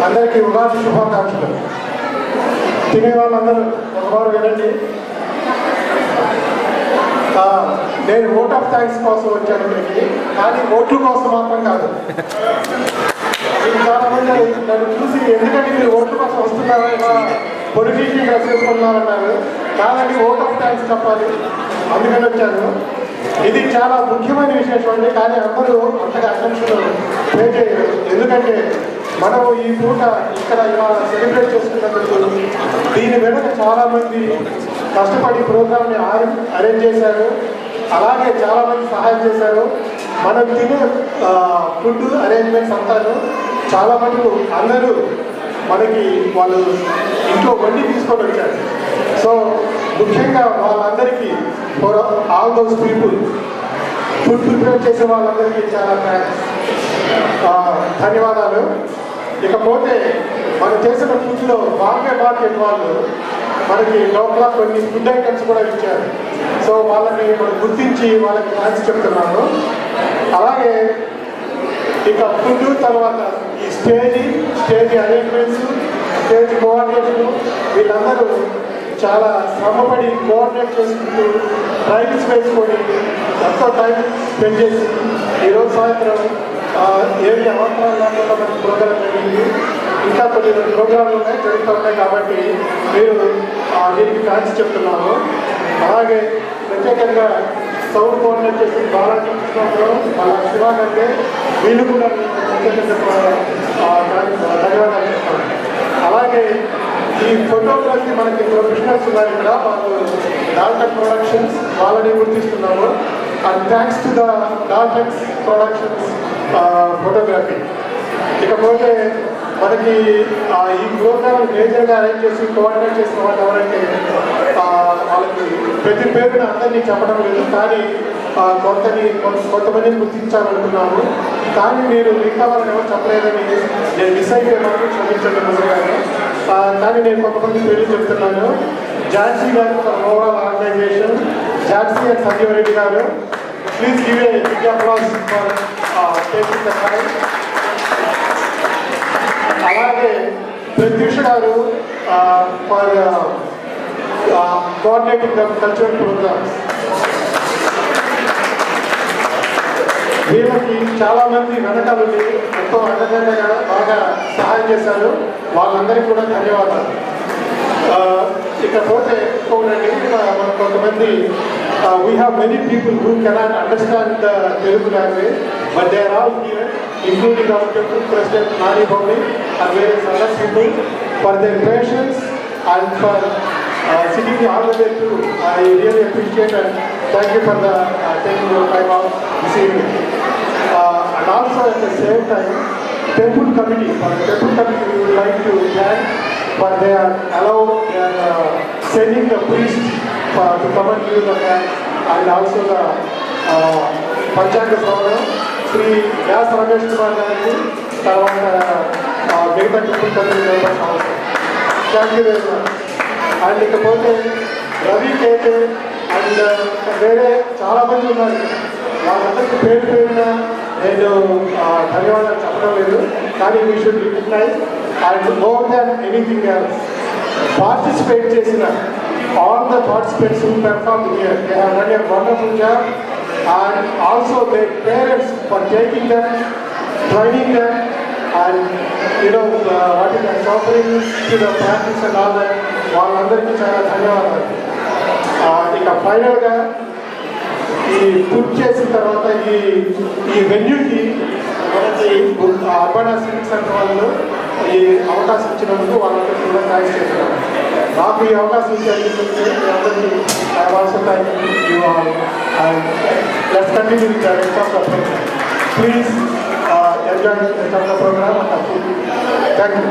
అందరికీ ఉగాది శుభాకాంక్షలు. తినే వాళ్ళందరూ ఒకవారు వినండి. నేను ఓట్ ఆఫ్ థ్యాంక్స్ కోసం వచ్చాను ఇక్కడికి, కానీ ఓట్ల కోసం మాత్రం కాదు. చాలా మంది నన్ను చూసి ఎందుకంటే మీరు ఓట్ల కోసం వస్తున్నారా, ఇలా పొలిటీషియన్ డ్రెస్ వేసుకున్నారన్నారు. కాదండి, ఓట్ ఆఫ్ థ్యాంక్స్ చెప్పాలి, అందుకని వచ్చాను. ఇది చాలా ముఖ్యమైన విశేషం అండి, కానీ అందరూ అంతగా అటెన్షన్ పే చేయరు. ఎందుకంటే మనం ఈ పూట ఇక్కడ ఇలా సెలబ్రేట్ చేసుకున్నందుకు దీని వెనుక చాలామంది కష్టపడి ప్రోగ్రామ్ని అరేంజ్ చేశారు, అలాగే చాలామంది సహాయం చేశారు. మనం తినే ఫుడ్ అరేంజ్మెంట్స్ అంతాను చాలా మటుకు అందరూ మనకి వాళ్ళు ఇంట్లో వండి తీసుకొని వచ్చారు. సో ముఖ్యంగా వాళ్ళందరికీ for all those people food prepare చేసే వాళ్ళందరికీ చాలా ధన్యవాదాలు. ఇకపోతే మనం చేసిన ఫుడ్లో బాంబే మార్కెట్ వాళ్ళు మనకి లోపల కొన్ని ఫుడ్ ఐటమ్స్ కూడా ఇచ్చారు. సో వాళ్ళని మనం గుర్తించి వాళ్ళకి థ్యాంక్స్ చెప్తున్నాము. అలాగే ఇక ఫుడ్ తర్వాత ఈ స్టేజ్ అరేంజ్మెంట్స్, స్టేజ్ కోఆర్డినేషన్, వీళ్ళందరూ చాలా శ్రమపడి కోఆర్డినేట్ చేసుకుంటూ ట్రైల్స్ వేసుకొని ఎంతో టైం స్పెండ్ చేసి ఈరోజు సాయంత్రం ఏమి అవసరాలు లేకుండా మనకి ప్రోగ్రాం జరిగింది. ఇంకా కొన్ని ప్రోగ్రాంలు జరుగుతూ ఉన్నాయి కాబట్టి మీరు దీనికి థ్యాంక్స్ చెప్తున్నాము. అలాగే ప్రత్యేకంగా సౌండ్ కోఆర్డినేట్ చేసి బాలాజీ కృష్ణాపురం, వాళ్ళ శివాగంటే వీళ్ళు కూడా ప్రత్యేకంగా ధన్యవాదాలు చెప్తాను. అలాగే ఈ ఫోటోగ్రఫీ మనకి ప్రొఫెషనల్స్ ఉన్నారు ఇక్కడ, వాళ్ళు డాల్టెక్ ప్రొడక్షన్స్, వాళ్ళని గుర్తిస్తున్నాము. And thanks to the Daltek productions photography. ఇకపోతే మనకి ఈ ప్రోగ్రామ్ మేజర్గా అరేంజ్ చేసి కోఆర్డినేట్ చేసిన వాళ్ళు ఎవరంటే వాళ్ళకి ప్రతి పేరుని అందరినీ చెప్పడం లేదు, కానీ కొంతమందిని గుర్తించాలనుకున్నాము. కానీ మీరు మిగతా వాళ్ళని ఎవరు చెప్పలేదని నేను మిస్ అయిపోయి మాత్రం క్షమించండి ముందుగానే. కానీ నేను కొంతమంది పేర్లు చెప్తున్నాను. Jhansi garu for overall organisation, Jhansi and Sanjeeva Reddy garu, please give a big applause for taking the time. అలాగే Prathyusha garu for coordinating the cultural programmes. వీళ్ళకి చాలామంది వెనకాలండి ఎంతో అండదండగా బాగా సహాయం చేశారు, వాళ్ళందరికీ కూడా ధన్యవాదాలు. ఇకపోతే ఇంకొకటి, మన కొంతమంది we have many people who cannot understand the Telugu language, but they are all here, including our temple president Nani Bhavani and various other people, for their patience and for sitting all the way through. I really appreciate and thank you for the taking your time out this evening. And also at the same time, temple committee, we would like to thank for they are sending the priest to come and give the thanks, and also the Panchanga Savana, Sri Vyas Ramesh Kumar Gandhi, Tarvata Megha Temple Committee members also. Thank you very much. And ఇకపోతే Ravi కేతే and వేరే చాలా మంది ఉన్నారు, వాళ్ళందరికీ పేరున నేను ధన్యవాదాలు చెప్పడం లేదు, కానీ we should recognise and more than anything else participate చేసిన all the participants who performed here. They have done a wonderful job, and also their parents for taking them, training them, and offering to the practice and all that. వాళ్ళందరికీ చాలా ధన్యవాదాలు. ఇక ఫైనల్గా ఈ పూర్తి చేసిన తర్వాత ఈ వెన్యూకి మనకి అర్బన్ సివిక్ సెంటర్ వాళ్ళు ఈ అవకాశం ఇచ్చినందుకు వాళ్ళందరికీ కూడా థ్యాంక్స్ చేస్తున్నాను. నాకు ఈ అవకాశం ఇచ్చేందుకు మీ అందరికీ I also thank you all. And let's continue with the rest of the programme. Please enjoy the programme and thank you.